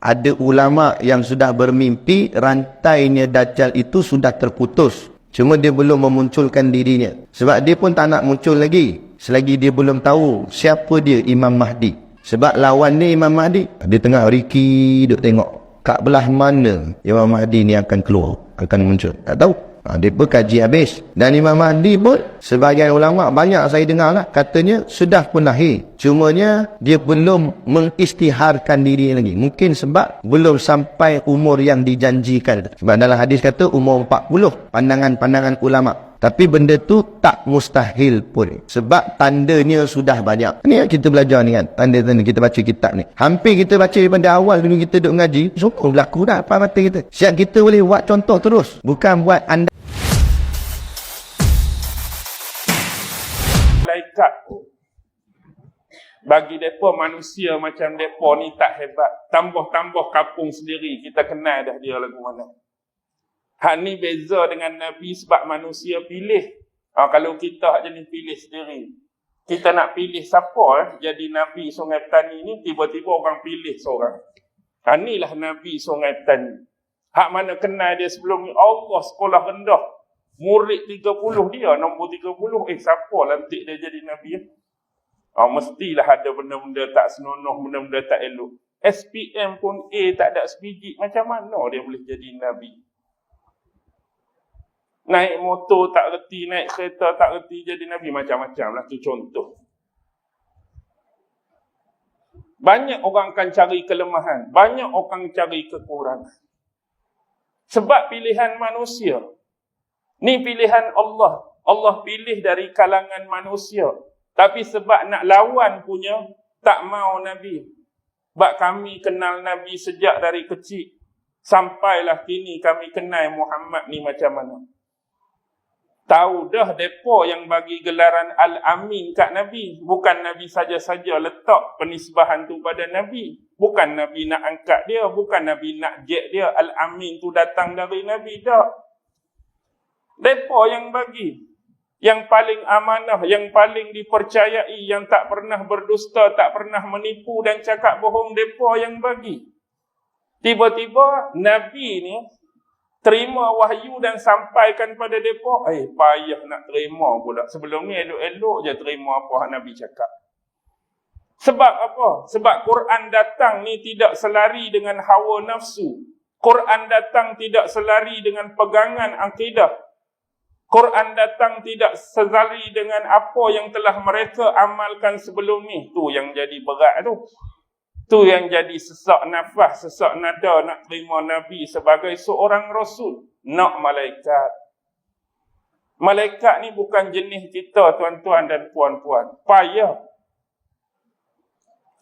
Ada ulama yang sudah bermimpi rantainya Dajjal itu sudah terputus. Cuma dia belum memunculkan dirinya. Sebab dia pun tak nak muncul lagi selagi dia belum tahu siapa dia Imam Mahdi. Sebab lawan dia Imam Mahdi, dia tengah riki duk tengok kat belah mana Imam Mahdi ni akan keluar, akan muncul. Tak tahu. Dia pun kaji habis. Dan Imam Mahdi pun sebagai ulama banyak saya dengar lah, katanya sudah pun lahir. Cumanya dia belum mengisytiharkan diri lagi. Mungkin sebab belum sampai umur yang dijanjikan. Sebab dalam hadis kata umur 40 pandangan-pandangan ulama. Tapi benda tu tak mustahil pun. Sebab tandanya sudah banyak. Ni kita belajar ni kan. Tanda-tanda kita baca kitab ni. Hampir kita baca daripada awal dulu kita duduk ngaji. Sokong berlaku dah depan mata kita. Siap kita boleh buat contoh terus. Bukan buat anda. Malaikat bagi mereka manusia macam mereka ni tak hebat. Tambah-tambah kapung sendiri. Kita kenal dah dia lagu mana. Hak ni beza dengan Nabi sebab manusia pilih. Kalau kita hak jenis pilih sendiri. Kita nak pilih siapa jadi Nabi Sungai Petani ni, tiba-tiba orang pilih seorang. Inilah Nabi Sungai Petani. Hak mana kenal dia sebelum ni, Allah sekolah rendah. Murid 30 dia, nombor 30. Siapa lantik dia jadi Nabi? Mestilah ada benda-benda tak senonoh, benda-benda tak elok. SPM pun tak ada sebiji. Macam mana dia boleh jadi Nabi? Naik motor tak reti, naik kereta tak reti, jadi Nabi. Macam-macam lah, tu contoh. Banyak orang akan cari kelemahan. Banyak orang cari kekurangan. Sebab pilihan manusia. Ni pilihan Allah. Allah pilih dari kalangan manusia. Tapi sebab nak lawan punya, tak mau Nabi. Sebab kami kenal Nabi sejak dari kecil. Sampailah kini kami kenal Muhammad ni macam mana. Tahu dah mereka yang bagi gelaran Al-Amin kat Nabi. Bukan Nabi saja-saja letak penisbahan tu pada Nabi. Bukan Nabi nak angkat dia. Bukan Nabi nak jet dia. Al-Amin tu datang dari Nabi. Tak. Mereka yang bagi. Yang paling amanah, yang paling dipercayai, yang tak pernah berdusta, tak pernah menipu dan cakap bohong, mereka yang bagi. Tiba-tiba Nabi ni terima wahyu dan sampaikan pada mereka, payah nak terima pula. Sebelum ni elok-elok je terima apa Nabi cakap. Sebab apa? Sebab Quran datang ni tidak selari dengan hawa nafsu. Quran datang tidak selari dengan pegangan akidah. Quran datang tidak selari dengan apa yang telah mereka amalkan sebelum ni. Tu yang jadi berat tu. Tu yang jadi sesak nafas, sesak nada nak terima Nabi sebagai seorang Rasul. Nak malaikat. Malaikat ni bukan jenis kita, tuan-tuan dan puan-puan. Payah.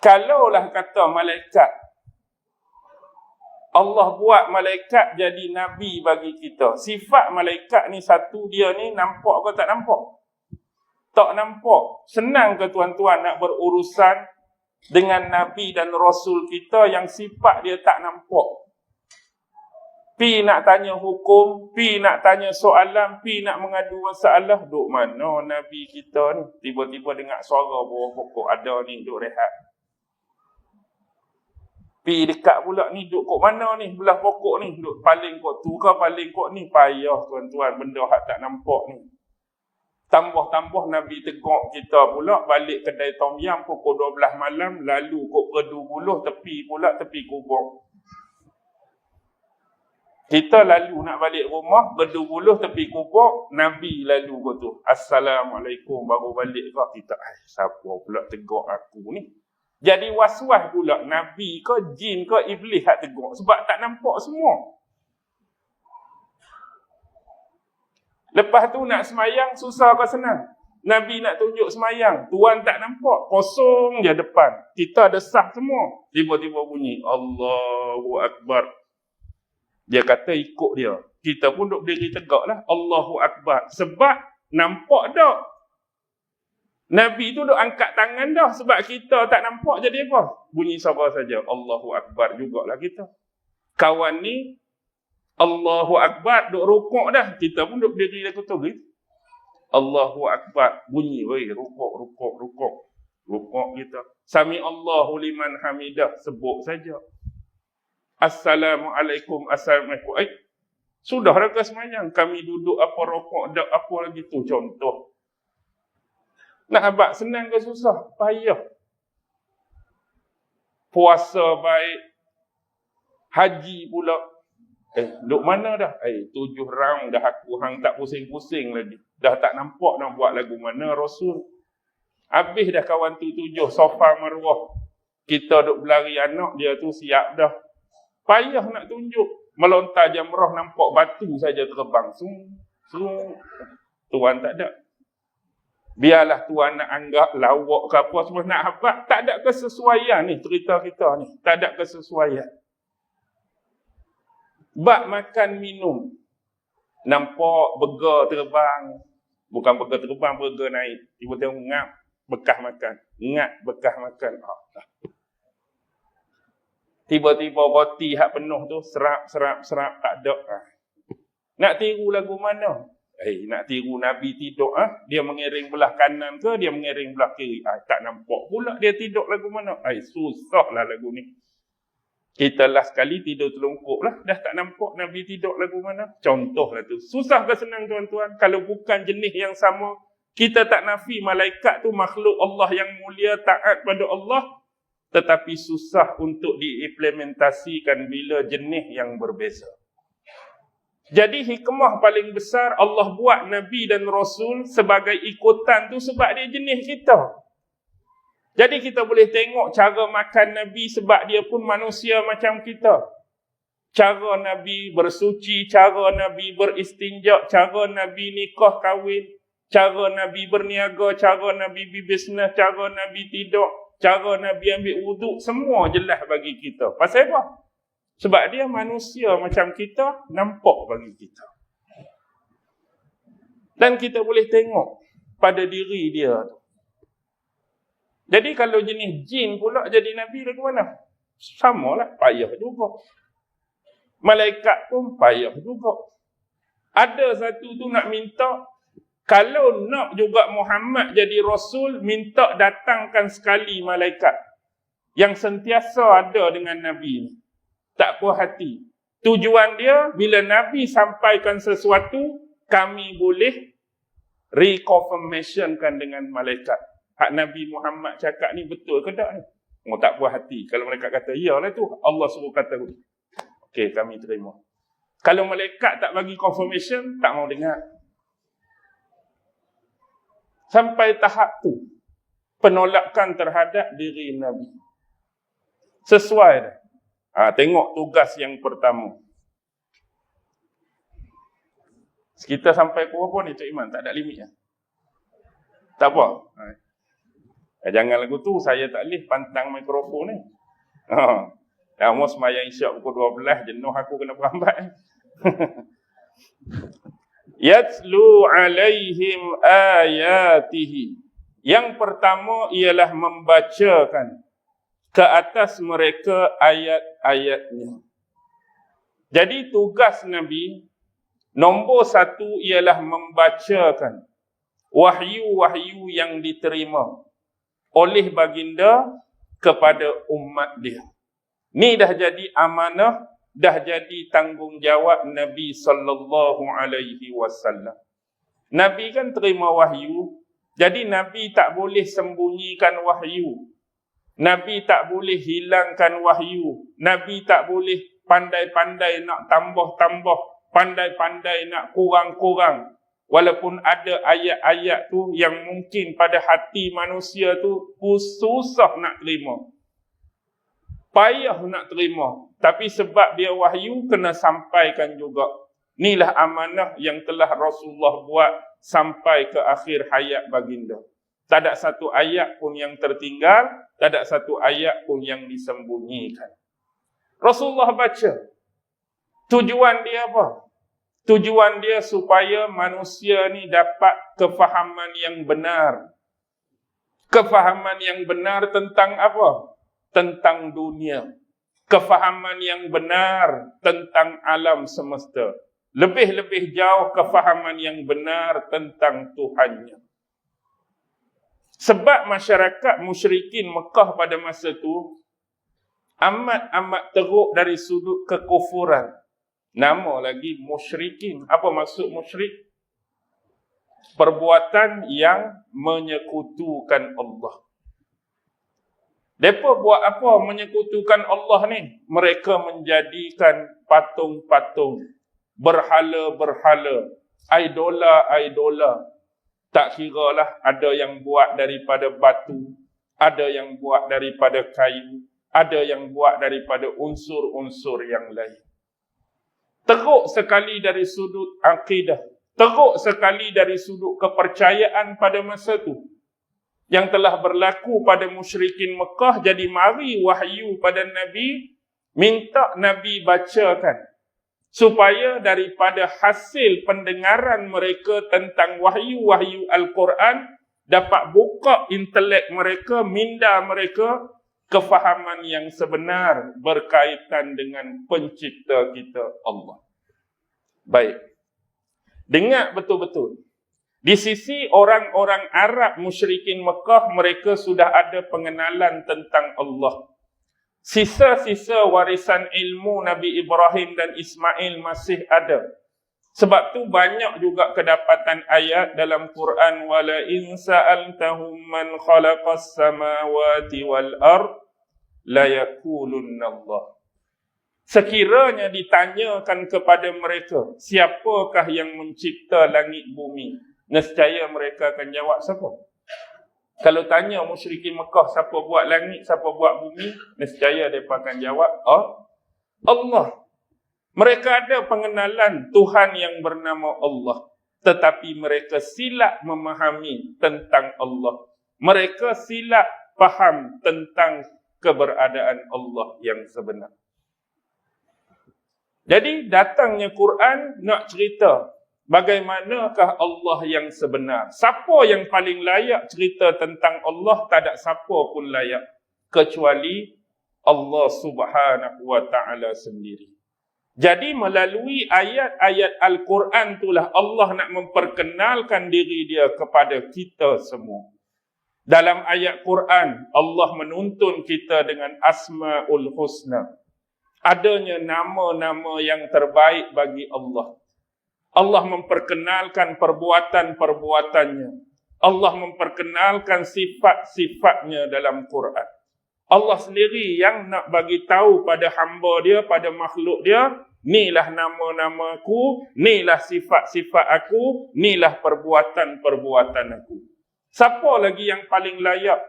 Kalaulah kata malaikat, Allah buat malaikat jadi Nabi bagi kita. Sifat malaikat ni satu, dia ni nampak ke tak nampak? Tak nampak. Senang ke tuan-tuan nak berurusan dengan Nabi dan Rasul kita yang sifat dia tak nampak? Pi nak tanya hukum, pi nak tanya soalan, pi nak mengadu masalah. Duk mana Nabi kita ni? Tiba-tiba dengar suara bawah pokok ada ni, duk rehat. Pi dekat pula ni, duk kat mana ni? Belah pokok ni, duk paling kot tu ke paling kot ni? Payah tuan-tuan, benda hak tak nampak ni. Tambah-tambah Nabi tegak kita pula balik kedai Tom Yam pukul 12 malam, lalu kok Perdu Buluh, tepi pula tepi kubur. Kita lalu nak balik rumah, Perdu Buluh tepi kubur, Nabi lalu kot tu. Assalamualaikum, baru balik ke kita. Siapa pula tegak aku ni? Jadi was-was pula, Nabi ke jin ke iblis hak tegur. Sebab tak nampak semua. Lepas tu nak semayang, susah ke senang? Nabi nak tunjuk semayang, Tuan tak nampak. Kosong je depan. Kita ada sah semua. Tiba-tiba bunyi, Allahu Akbar. Dia kata ikut dia. Kita pun duduk berdiri tegak lah. Allahu Akbar. Sebab nampak tak? Nabi tu duk angkat tangan dah. Sebab kita tak nampak jadi apa? Bunyi sabar saja. Allahu Akbar jugalah kita. Kawan ni, Allahu Akbar, duk rukuk dah. Kita pun duk berdiri dah kutu. Allahu Akbar. Bunyi, rukuk. Rukuk kita. Sami Allahu liman hamidah. Sebut saja. Assalamualaikum, Assalamualaikum. Sudah dah ke semayang. Kami duduk apa rokok, dak apa lagi tu contoh. Nak abad senang ke susah? Payah. Puasa baik. Haji pula. Duk mana dah? 7 round dah aku hang tak pusing-pusing lagi. Dah tak nampak nak buat lagu mana Rasul. Habis dah kawan tu 7 Safa Marwah. Kita duk berlari anak dia tu siap dah. Payah nak tunjuk. Melontar jamrah nampak batu saja terbang. Tuan tak ada. Biarlah tuan nak anggap lawak ke apa semua nak habaq. Tak ada kesesuaian ni cerita kita ni. Tak ada kesesuaian. Bak makan minum. Nampak burger terbang. Bukan burger terbang, burger naik. Tiba-tiba ngap, bekas makan. Ngap, bekas makan. Tiba-tiba roti hak penuh tu serap tak ada. Nak tiru lagu mana? Nak tiru Nabi tidur dia mengiring belah kanan ke dia mengiring belah kiri? Tak nampak pula dia tidur lagu mana. Susahlah lagu ni. Kita last kali tidur telungkup lah. Dah tak nampak Nabi tidur lagu mana. Contohlah tu. Susah ke senang tuan-tuan? Kalau bukan jenis yang sama, kita tak nafi malaikat tu makhluk Allah yang mulia, taat pada Allah. Tetapi susah untuk diimplementasikan bila jenis yang berbeza. Jadi hikmah paling besar Allah buat Nabi dan Rasul sebagai ikutan tu sebab dia jenis kita. Jadi kita boleh tengok cara makan Nabi sebab dia pun manusia macam kita. Cara Nabi bersuci, cara Nabi beristinja, cara Nabi nikah kahwin, cara Nabi berniaga, cara Nabi berbisnes, cara Nabi tidur, cara Nabi ambil wuduk, semua jelas bagi kita. Pasal apa? Sebab dia manusia macam kita, nampak bagi kita. Dan kita boleh tengok pada diri dia. Jadi kalau jenis jin pula jadi Nabi lagu mana? Samalah, payah juga. Malaikat pun payah juga. Ada satu tu nak minta, kalau nak juga Muhammad jadi Rasul, minta datangkan sekali malaikat yang sentiasa ada dengan Nabi ni. Tak puas hati. Tujuan dia, bila Nabi sampaikan sesuatu, kami boleh reconfirmationkan dengan malaikat. Hak Nabi Muhammad cakap ni betul ke tak ni? Tak puas hati. Kalau malaikat kata, iyalah tu, Allah suruh kata. Okey, kami terima. Kalau malaikat tak bagi confirmation, tak mau dengar. Sampai tahap tu, penolakan terhadap diri Nabi. Sesuai dah. Tengok tugas yang pertama. Kita sampai ke berapa ni Cik Iman? Tak ada limit ya? Tak apa. Jangan lagu tu, saya tak boleh pantang mikrofon ni. Dah semayang isyak pukul 12, jenuh aku kena berambat. Yatlu alaihim ayatihi. Yang pertama ialah membacakan ke atas mereka ayat-ayatnya. Jadi tugas Nabi nombor 1 ialah membacakan wahyu-wahyu yang diterima oleh baginda kepada umat dia. Ni dah jadi amanah, dah jadi tanggungjawab Nabi sallallahu alaihi wasallam. Nabi kan terima wahyu, jadi Nabi tak boleh sembunyikan wahyu. Nabi tak boleh hilangkan wahyu. Nabi tak boleh pandai-pandai nak tambah-tambah, pandai-pandai nak kurang-kurang. Walaupun ada ayat-ayat tu yang mungkin pada hati manusia tu susah nak terima. Payah nak terima. Tapi sebab dia wahyu, kena sampaikan juga. Inilah amanah yang telah Rasulullah buat sampai ke akhir hayat baginda. Tak ada satu ayat pun yang tertinggal, tak ada satu ayat pun yang disembunyikan. Rasulullah baca. Tujuan dia apa? Tujuan dia supaya manusia ni dapat kefahaman yang benar. Kefahaman yang benar tentang apa? Tentang dunia. Kefahaman yang benar tentang alam semesta. Lebih-lebih jauh kefahaman yang benar tentang Tuhannya. Sebab masyarakat musyrikin Mekah pada masa tu, amat teruk dari sudut kekufuran. Nama lagi musyrikin. Apa maksud musyrik? Perbuatan yang menyekutukan Allah. Mereka buat apa menyekutukan Allah ni? Mereka menjadikan patung-patung, berhala-berhala, idola-idola. Tak kiralah ada yang buat daripada batu, ada yang buat daripada kayu, ada yang buat daripada unsur-unsur yang lain. Teruk sekali dari sudut akidah. Teruk sekali dari sudut kepercayaan pada masa tu. Yang telah berlaku pada musyrikin Mekah, jadi mari wahyu pada Nabi, minta Nabi bacakan. Supaya daripada hasil pendengaran mereka tentang wahyu-wahyu Al-Quran, dapat buka intelek mereka, minda mereka, kefahaman yang sebenar berkaitan dengan pencipta kita Allah. Baik. Dengar betul-betul. Di sisi orang-orang Arab musyrikin Mekah, mereka sudah ada pengenalan tentang Allah. Sisa-sisa warisan ilmu Nabi Ibrahim dan Ismail masih ada. Sebab tu banyak juga kedapatan ayat dalam Quran, wala in sa'altahum man khalaqas samawati wal ard la yaqulunna Allah. Sekiranya ditanyakan kepada mereka, siapakah yang mencipta langit bumi? Nescaya mereka akan jawab, siapa? Kalau tanya musyrikin Mekah, siapa buat langit, siapa buat bumi? Nescaya mereka akan jawab, Allah. Mereka ada pengenalan Tuhan yang bernama Allah. Tetapi mereka silap memahami tentang Allah. Mereka silap faham tentang keberadaan Allah yang sebenar. Jadi datangnya Quran nak cerita bagaimanakah Allah yang sebenar. Siapa yang paling layak cerita tentang Allah? Tak ada siapa pun layak kecuali Allah Subhanahu wa taala sendiri. Jadi melalui ayat-ayat Al-Quran itulah Allah nak memperkenalkan diri dia kepada kita semua. Dalam ayat Quran, Allah menuntun kita dengan Asmaul Husna. Adanya nama-nama yang terbaik bagi Allah. Allah memperkenalkan perbuatan-perbuatannya. Allah memperkenalkan sifat-sifatnya dalam Quran. Allah sendiri yang nak bagi tahu pada hamba dia, pada makhluk dia, inilah nama-nama aku, inilah sifat-sifat aku, inilah perbuatan-perbuatan aku. Siapa lagi yang paling layak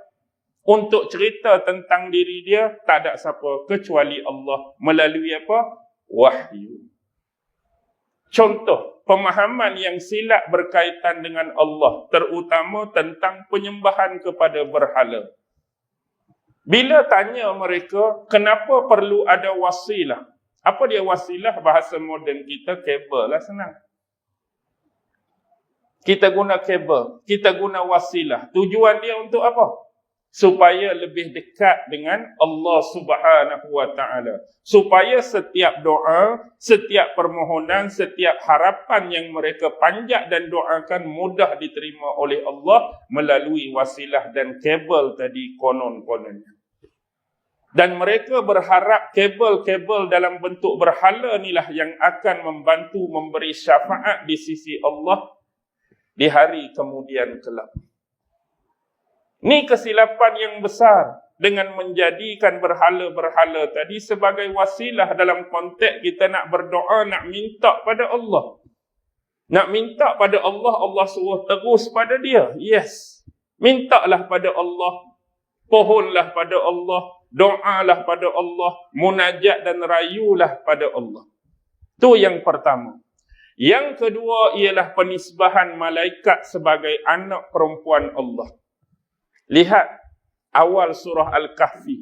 untuk cerita tentang diri dia? Tak ada siapa kecuali Allah. Melalui apa? Wahyu. Contoh, pemahaman yang silap berkaitan dengan Allah, terutama tentang penyembahan kepada berhala. Bila tanya mereka, kenapa perlu ada wasilah? Apa dia wasilah? Bahasa moden kita, kabel lah, senang. Kita guna kabel, kita guna wasilah. Tujuan dia untuk apa? Supaya lebih dekat dengan Allah Subhanahu wa taala. Supaya setiap doa, setiap permohonan, setiap harapan yang mereka panjat dan doakan mudah diterima oleh Allah melalui wasilah dan kabel tadi konon-kononnya. Dan mereka berharap kabel-kabel dalam bentuk berhala inilah yang akan membantu memberi syafaat di sisi Allah di hari kemudian kelak. Ini kesilapan yang besar dengan menjadikan berhala-berhala tadi sebagai wasilah dalam konteks kita nak berdoa, nak minta pada Allah. Nak minta pada Allah, Allah suruh terus pada dia. Yes. Mintalah pada Allah. Pohonlah pada Allah. Doalah pada Allah. Munajat dan rayulah pada Allah. Itu yang pertama. Yang kedua ialah penisbahan malaikat sebagai anak perempuan Allah. Lihat awal surah Al-Kahfi.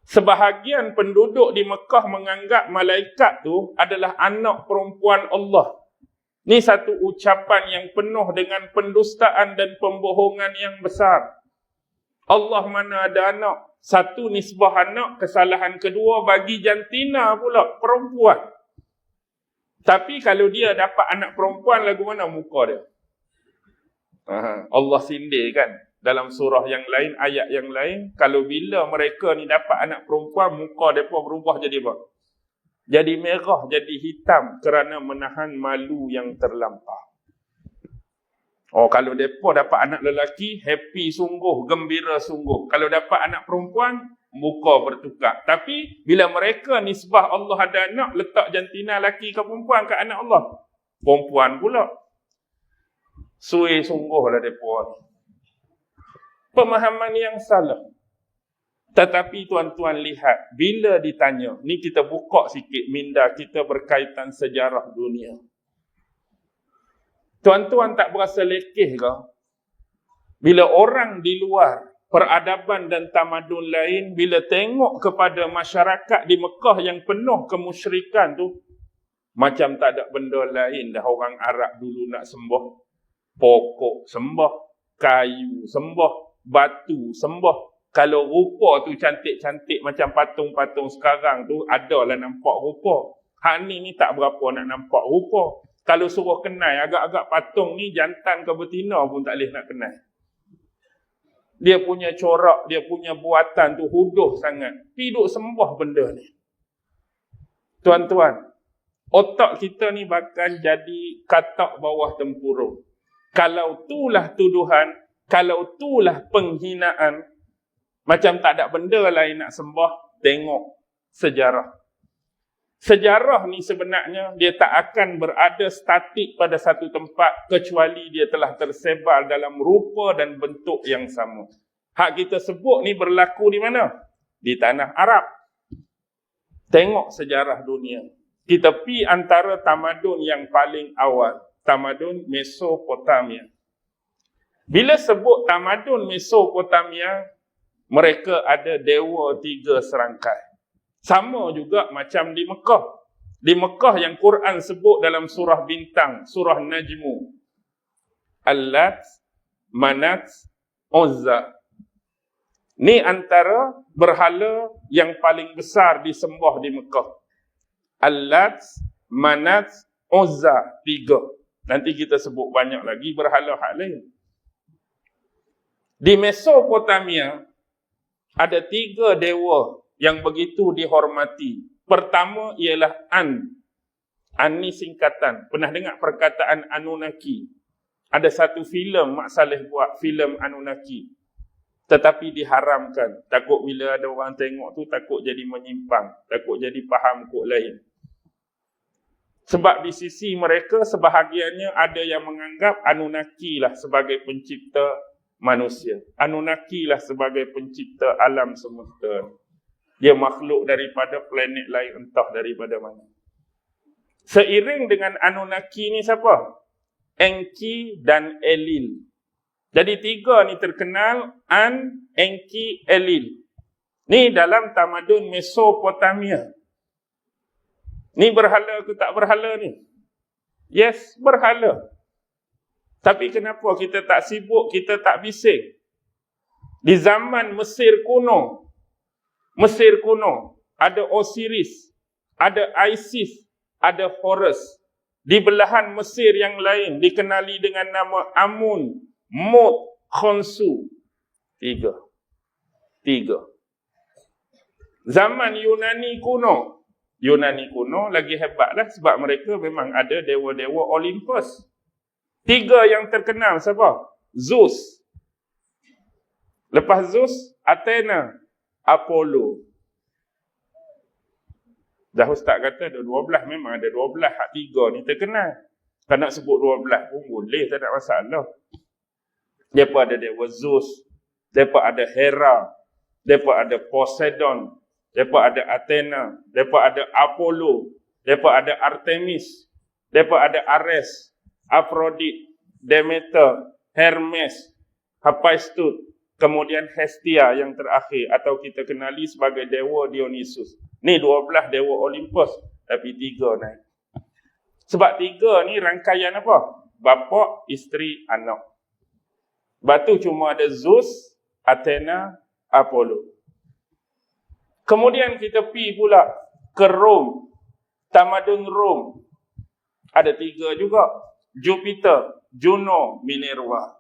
Sebahagian penduduk di Mekah menganggap malaikat tu adalah anak perempuan Allah. Ini satu ucapan yang penuh dengan pendustaan dan pembohongan yang besar. Allah mana ada anak? Satu nisbah anak, kesalahan kedua bagi jantina pula, perempuan. Tapi kalau dia dapat anak perempuan, lagu mana muka dia? Allah sindir kan? dalam surah yang lain, ayat yang lain, kalau bila mereka ni dapat anak perempuan, muka mereka berubah jadi apa? Jadi merah, jadi hitam kerana menahan malu yang terlampau. Oh, kalau mereka dapat anak lelaki, happy sungguh, gembira sungguh. Kalau dapat anak perempuan, muka bertukar. Tapi bila mereka nisbah Allah ada anak, letak jantina lelaki ke perempuan ke anak Allah, perempuan pula. Suai sungguhlah mereka ni. Pemahaman yang salah. Tetapi tuan-tuan lihat, bila ditanya, ni kita buka sikit minda kita berkaitan sejarah dunia. Tuan-tuan tak berasa lekeh ke? Bila orang di luar peradaban dan tamadun lain, bila tengok kepada masyarakat di Mekah yang penuh kemusyrikan tu, macam tak ada benda lain dah orang Arab dulu nak sembah. Pokok sembah, kayu sembah, batu sembah. Kalau rupa tu cantik-cantik macam patung-patung sekarang tu, adalah nampak rupa. Hak ni tak berapa nak nampak rupa. Kalau suruh kenal, agak-agak patung ni jantan ke betina pun tak boleh nak kenal. Dia punya corak, dia punya buatan tu huduh sangat. Pergi duk sembah benda ni. Tuan-tuan, otak kita ni bakal jadi katak bawah tempurung. Kalau itulah tuduhan, kalau itulah penghinaan, macam tak ada benda lain nak sembah, tengok sejarah. Sejarah ni sebenarnya dia tak akan berada statik pada satu tempat kecuali dia telah tersebar dalam rupa dan bentuk yang sama. Hak kita sebut ni berlaku di mana? Di tanah Arab. Tengok sejarah dunia. Kita pi antara tamadun yang paling awal, tamadun Mesopotamia. Bila sebut tamadun Mesopotamia, mereka ada dewa 3 serangkai. Sama juga macam di Mekah. Di Mekah yang Quran sebut dalam surah bintang, surah Najmu. Al-Lat, Manat, Uzza. Ni antara berhala yang paling besar disembah di Mekah. Al-Lat, Manat, Uzza, 3. Nanti kita sebut banyak lagi berhala hak lain. Di Mesopotamia, ada 3 dewa yang begitu dihormati. Pertama ialah An. An ni singkatan. Pernah dengar perkataan Anunnaki? Ada satu filem Mak Saleh buat, filem Anunnaki. Tetapi diharamkan. Takut bila ada orang tengok tu, takut jadi menyimpang. Takut jadi faham kod lain. Sebab di sisi mereka, sebahagiannya ada yang menganggap Anunnaki lah sebagai pencipta manusia. Anunnaki lah sebagai pencipta alam semesta. Dia makhluk daripada planet lain, entah daripada mana. Seiring dengan Anunnaki ni siapa? Enki dan Elil. Jadi 3 ni terkenal, An, Enki, Elil. Ni dalam tamadun Mesopotamia. Ni berhala ke tak berhala ni? Yes, berhala. Tapi kenapa kita tak sibuk, kita tak bising? Di zaman Mesir kuno, ada Osiris, ada Isis, ada Horus. Di belahan Mesir yang lain dikenali dengan nama Amun, Mut, Khonsu. 3. Zaman Yunani kuno lagi hebatlah sebab mereka memang ada dewa-dewa Olympus. 3 yang terkenal siapa? Zeus. Lepas Zeus, Athena, Apollo. Dah Ustaz kata ada 12, memang ada 12. Hak 3 ni terkenal. Kalau nak sebut 12 pun boleh, tak ada masalah. Mereka ada dewa Zeus, mereka ada Hera, mereka ada Poseidon, mereka ada Athena, mereka ada Apollo, mereka ada Artemis, mereka ada Ares, Aphrodite, Demeter, Hermes, Hephaestus, kemudian Hestia yang terakhir atau kita kenali sebagai dewa Dionysus. Ni 12 dewa Olympus, tapi 3 naik. Sebab 3 ni rangkaian apa? Bapa, isteri, anak. Batu cuma ada Zeus, Athena, Apollo. Kemudian kita pergi pula ke Rom, tamadun Rom. Ada 3 juga. Jupiter, Juno, Minerva.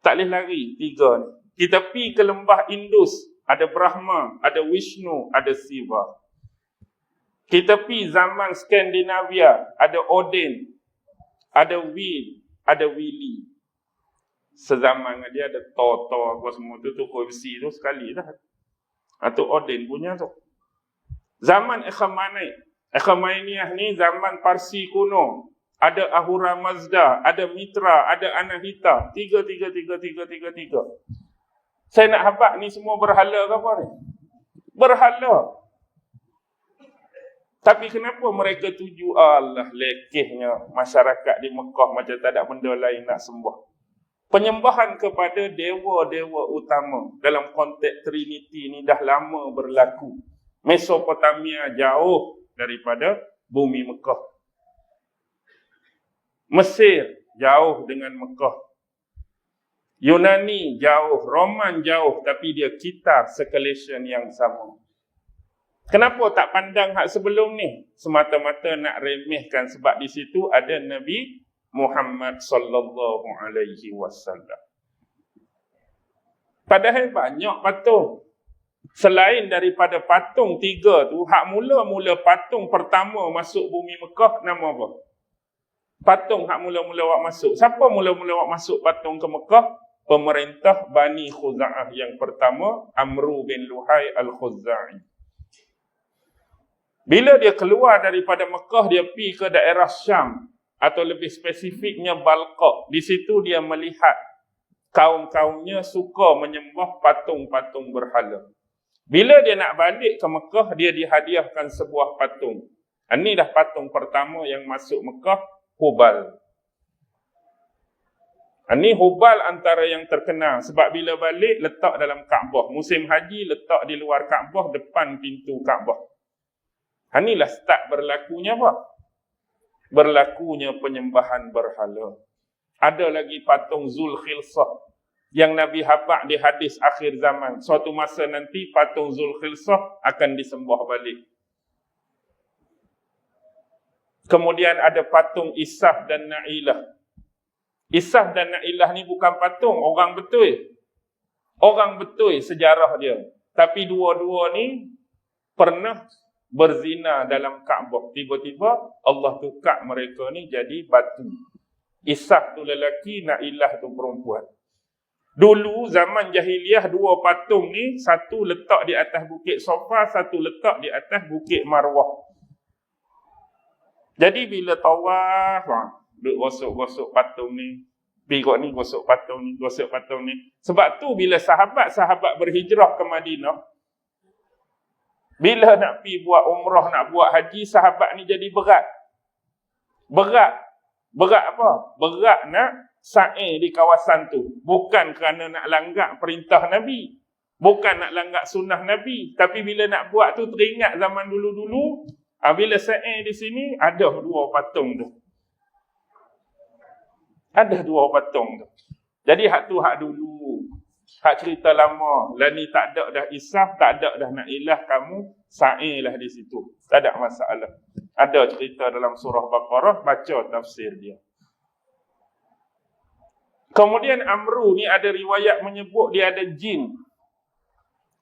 Tak boleh lari tiga ni. Kita pergi ke lembah Indus, ada Brahma, ada Vishnu, ada Shiva. Kita pergi zaman Skandinavia, ada Odin, ada Will, ada Willy. Sezaman dengan dia ada Thor apa semua tu kursi tu sekali dah. Atau Odin punya tu. Zaman Achaemenid ni zaman Parsi kuno. Ada Ahura Mazda, ada Mitra, ada Anahita. Tiga. Saya nak habaq ni semua berhala ke apa ni? Berhala. Tapi kenapa mereka tuju Allah lekehnya masyarakat di Mekah macam tak ada benda lain nak sembah. Penyembahan kepada dewa-dewa utama dalam konteks Trinity ni dah lama berlaku. Mesopotamia jauh daripada bumi Mekah. Mesir jauh dengan Mekah. Yunani jauh, Roman jauh, tapi dia kitar circulation yang sama. Kenapa tak pandang hak sebelum ni? Semata-mata nak remehkan sebab di situ ada Nabi Muhammad sallallahu alaihi wasallam. Padahal banyak patung. Selain daripada patung tiga tu, hak mula-mula patung pertama masuk bumi Mekah nama apa? Patung hak mula-mula awak masuk. Siapa mula-mula awak masuk patung ke Mekah? Pemerintah Bani Khuza'ah yang pertama, Amru bin Luhai al-Khuza'i. Bila dia keluar daripada Mekah, dia pergi ke daerah Syam, atau lebih spesifiknya Balqa. Di situ dia melihat kaum-kaumnya suka menyembah patung-patung berhala. Bila dia nak balik ke Mekah, dia dihadiahkan sebuah patung. Ini dah patung pertama yang masuk Mekah, Hubal. Ini Hubal antara yang terkenal. Sebab bila balik, letak dalam Kaabah. Musim haji, letak di luar Kaabah, depan pintu Kaabah. Inilah start berlakunya apa? Berlakunya penyembahan berhala. Ada lagi patung Zulkhilsah yang Nabi habaq di hadis akhir zaman. Suatu masa nanti patung Zulkhilsah akan disembah balik. Kemudian ada patung Isaf dan Na'ilah. Isaf dan Na'ilah ni bukan patung, orang betul. Orang betul sejarah dia. Tapi dua-dua ni pernah berzina dalam Kaabah. Tiba-tiba Allah tukar mereka ni jadi batu. Isaf tu lelaki, Na'ilah tu perempuan. Dulu zaman jahiliah dua patung ni, satu letak di atas bukit Safa, satu letak di atas bukit Marwah. Jadi bila tawaf, duk gosok-gosok patung ni, pergi ni gosok patung ni, gosok patung ni. Sebab tu bila sahabat-sahabat berhijrah ke Madinah, bila nak pergi buat umrah, nak buat haji, sahabat ni jadi berat. Berat apa? Berat nak sa'i di kawasan tu. Bukan kerana nak langgar perintah Nabi. Bukan nak langgar sunnah Nabi. Tapi bila nak buat tu, teringat zaman dulu-dulu, bila sa'i di sini, ada dua patung tu. Ada dua patung tu. Jadi hak tu hak dulu. Hak cerita lama. Lah ni tak ada dah Isaf, tak ada dah Na'ilah, kamu sa'i lah di situ. Tak ada masalah. Ada cerita dalam surah Baqarah, baca tafsir dia. Kemudian Amru ni ada riwayat menyebut dia ada jin.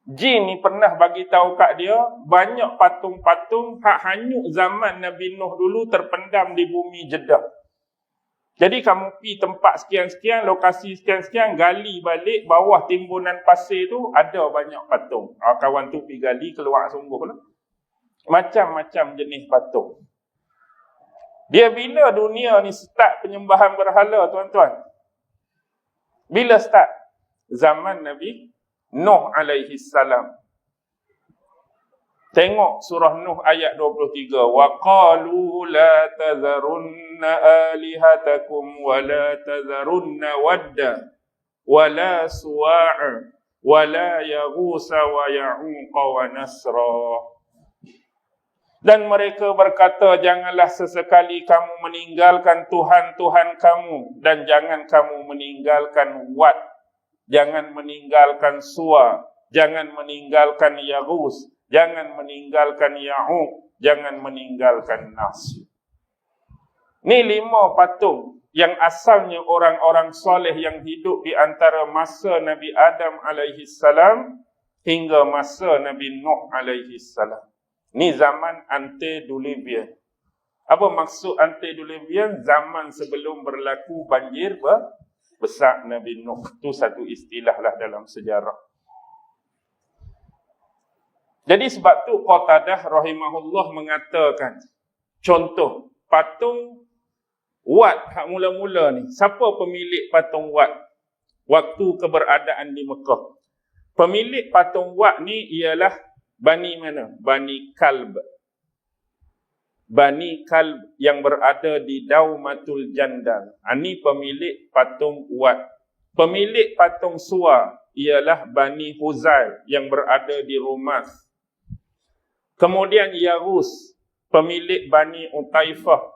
Jin ni pernah bagi tahu kat dia, banyak patung-patung hak hanyut zaman Nabi Nuh dulu terpendam di bumi Jeddah. Jadi kamu pergi tempat sekian-sekian, lokasi sekian-sekian, gali balik, bawah timbunan pasir tu ada banyak patung. Kawan tu pergi gali, keluar sungguh lah. Macam-macam jenis patung. Dia bila dunia ni start penyembahan berhala, tuan-tuan? Bila start? Zaman Nabi Nuh alaihi salam. Tengok surah Nuh ayat 23. Wa qalu la tazarunna alihatakum wa la tazarunna wadda wa la suwa'a wa la yaghusa wa ya'uqa wa nasra. Dan mereka berkata, janganlah sesekali kamu meninggalkan Tuhan-Tuhan kamu, dan jangan kamu meninggalkan Wad, jangan meninggalkan Suwa, jangan meninggalkan Yaghus, jangan meninggalkan Ya'uq, jangan meninggalkan Nas. Ni 5 patung yang asalnya orang-orang soleh yang hidup di antara masa Nabi Adam alaihi salam hingga masa Nabi Nuh alaihi salam. Ni zaman antediluvian. Apa maksud antediluvian? Zaman sebelum berlaku banjir besar Nabi Nuh. Itu satu istilah lah dalam sejarah. Jadi sebab tu Qatadah rahimahullah mengatakan, contoh patung Wat hak mula-mula ni, siapa pemilik patung Wat waktu keberadaan di Mekah? Pemilik patung Wat ni ialah Bani mana? Bani Kalb. Bani Kalb yang berada di Daumatul Jandal. Ini pemilik patung Wat. Pemilik patung Suwa ialah Bani Huzail yang berada di Rumas. Kemudian Yarus, pemilik Bani Utaifah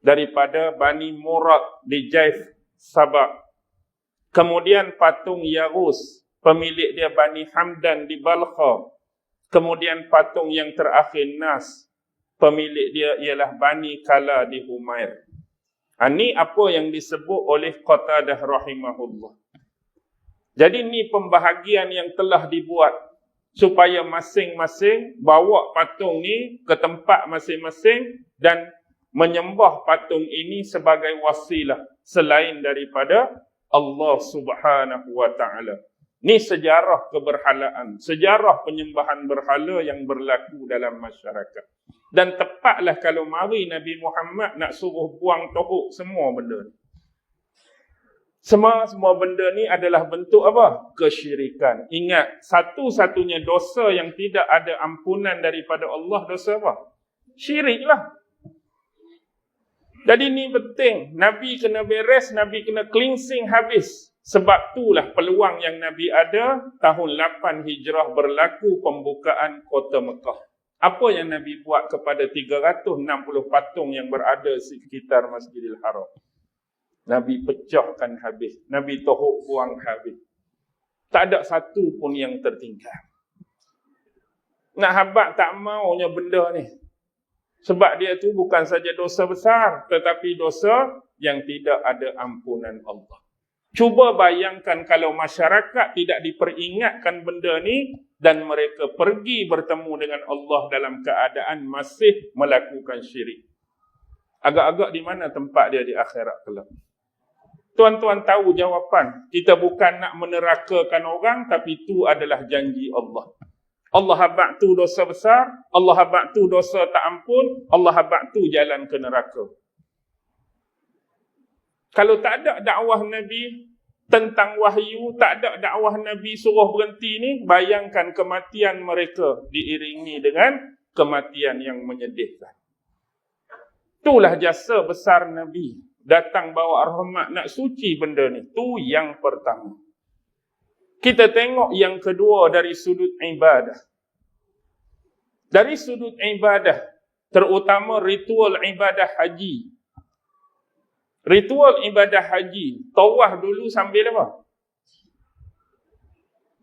daripada Bani Murad di Jaif Sabak. Kemudian patung Yarus, pemilik dia Bani Hamdan di Balkha. Kemudian patung yang terakhir Nas, pemilik dia ialah Bani Kala di Humair. Ini apa yang disebut oleh Qatadah rahimahullah. Jadi ni pembahagian yang telah dibuat supaya masing-masing bawa patung ni ke tempat masing-masing dan menyembah patung ini sebagai wasilah selain daripada Allah Subhanahu wa taala. Ni sejarah keberhalaan, sejarah penyembahan berhala yang berlaku dalam masyarakat. Dan tepatlah kalau mari Nabi Muhammad nak suruh buang teruk semua benda ni. Semua benda ni adalah bentuk apa? Kesyirikan. Ingat, satu-satunya dosa yang tidak ada ampunan daripada Allah, dosa apa? Syiriklah. Jadi ni penting. Nabi kena beres, Nabi kena cleansing habis. Sebab itulah peluang yang Nabi ada, tahun 8 Hijrah berlaku pembukaan kota Mekah. Apa yang Nabi buat kepada 360 patung yang berada sekitar Masjidil Haram? Nabi pecahkan habis. Nabi tohok buang habis. Tak ada satu pun yang tertinggal. Nak habaq tak maunya benda ni. Sebab dia tu bukan saja dosa besar, tetapi dosa yang tidak ada ampunan Allah. Cuba bayangkan kalau masyarakat tidak diperingatkan benda ni dan mereka pergi bertemu dengan Allah dalam keadaan masih melakukan syirik. Agak-agak di mana tempat dia di akhirat kelak? Tuan-tuan tahu jawapan. Kita bukan nak menerakakan orang, tapi itu adalah janji Allah. Allah habaq tu dosa besar, Allah habaq tu dosa tak ampun, Allah habaq tu jalan ke neraka. Kalau tak ada dakwah Nabi tentang wahyu, tak ada dakwah Nabi suruh berhenti ni, bayangkan kematian mereka diiringi dengan kematian yang menyedihkan. Itulah jasa besar Nabi. Datang bawa rahmat, nak suci benda ni. Tu yang pertama. Kita tengok yang kedua dari sudut ibadah. Dari sudut ibadah, terutama ritual ibadah haji. Ritual ibadah haji, tawaf dulu sambil apa?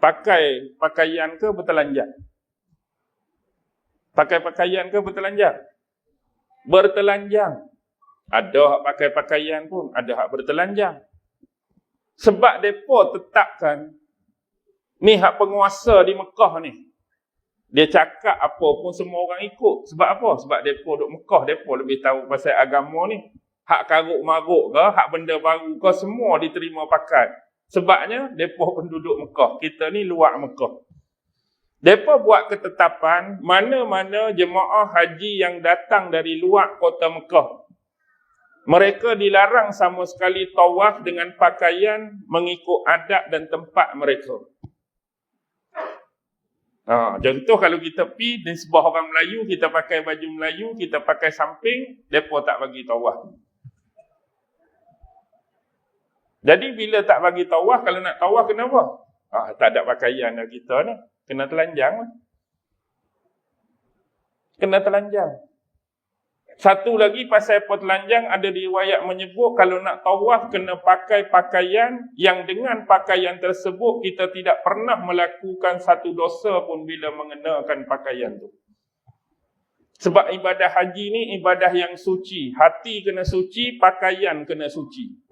Pakai pakaian ke bertelanjang? Pakai pakaian ke bertelanjang? Bertelanjang. Ada hak pakai pakaian pun, ada hak bertelanjang. Sebab mereka tetapkan, ni hak penguasa di Mekah ni. Dia cakap apa pun semua orang ikut. Sebab apa? Sebab mereka duduk Mekah, mereka lebih tahu pasal agama ni. Hak karuk-maruk ke, hak benda baru ke, semua diterima pakai. Sebabnya, mereka penduduk Mekah. Kita ni luar Mekah. Mereka buat ketetapan, mana-mana jemaah haji yang datang dari luar kota Mekah, mereka dilarang sama sekali tawaf dengan pakaian mengikut adat dan tempat mereka. Contoh kalau kita pergi di sebuah orang Melayu, kita pakai baju Melayu, kita pakai samping, mereka tak bagi tawaf. Jadi bila tak bagi tawaf, kalau nak tawaf kenapa? Tak ada pakaian dah kita ni. Kena telanjang lah. Kena telanjang. Satu lagi pasal apa telanjang, ada riwayat menyebut kalau nak tawaf kena pakai pakaian yang dengan pakaian tersebut kita tidak pernah melakukan satu dosa pun bila mengenakan pakaian tu. Sebab ibadah haji ni ibadah yang suci. Hati kena suci, pakaian kena suci.